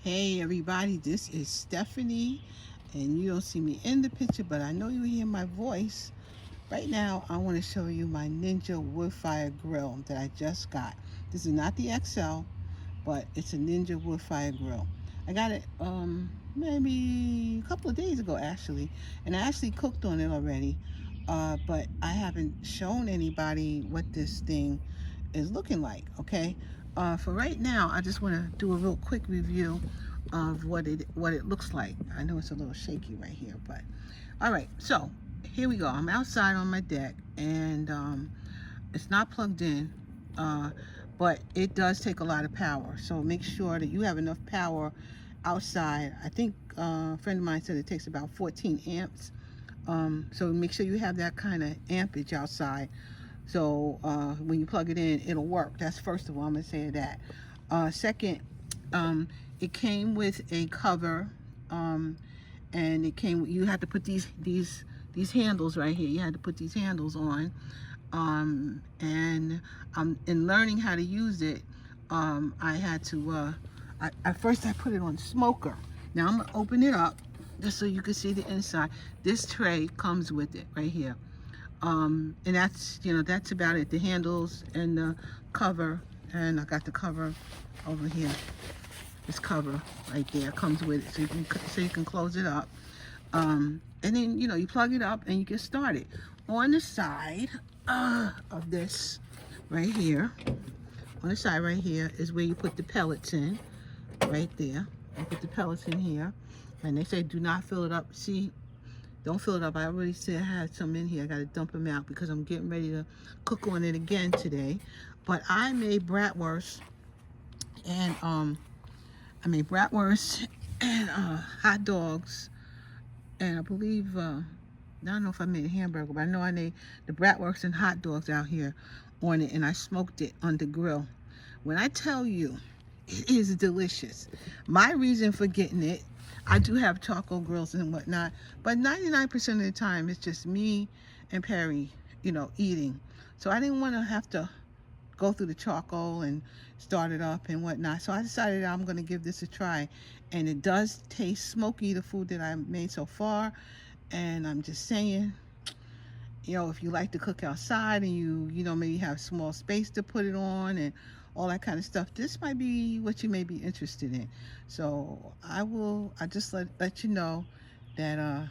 Hey everybody, this is Stephanie, and you don't see me in the picture, but I know you hear my voice. Right now, I want to show you my Ninja Woodfire grill that I just got. This is not the XL, but it's a Ninja Woodfire grill. I got it maybe a couple of days ago actually, and I actually cooked on it already, but I haven't shown anybody what this thing is looking like. Okay, for right now, I just want to do a real quick review of what it looks like. I know it's a little shaky right here, but all right. So here we go. I'm outside on my deck, and it's not plugged in, but it does take a lot of power. So make sure that you have enough power outside. I think a friend of mine said it takes about 14 amps. So make sure you have that kind of ampage outside. So when you plug it in, it'll work. That's first of all, I'm gonna say that. Second, it came with a cover, and you had to put these handles right here. You had to put these handles on, and in learning how to use it, I had to. At first, I put it on smoker. Now I'm gonna open it up just so you can see the inside. This tray comes with it right here. And that's about it. The handles and the cover, and I got the cover over here. This cover right there comes with it, so you can close it up. And then you plug it up and you get started. On the side of this right here, on the side right here is where you put the pellets in. Right there, I put the pellets in here, and they say do not fill it up. See, don't fill it up. I already said I had some in here. I got to dump them out because I'm getting ready to cook on it again today. But I made bratwurst, and hot dogs, and I believe I don't know if I made a hamburger, but I know I made the bratwurst and hot dogs out here on it, and I smoked it on the grill. When I tell you, it is delicious. My reason for getting it, I do have charcoal grills and whatnot, but 99% of the time it's just me and Perry, eating. So I didn't want to have to go through the charcoal and start it up and whatnot. So I decided I'm going to give this a try. And it does taste smoky, the food that I made so far. And I'm just saying, if you like to cook outside and you maybe have small space to put it on and all that kind of stuff, this might be what you may be interested in. So I just let you know that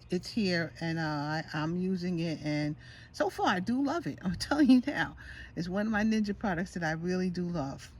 it's here, and I'm using it, and so far I do love it. I'm telling you now, it's one of my Ninja products that I really do love.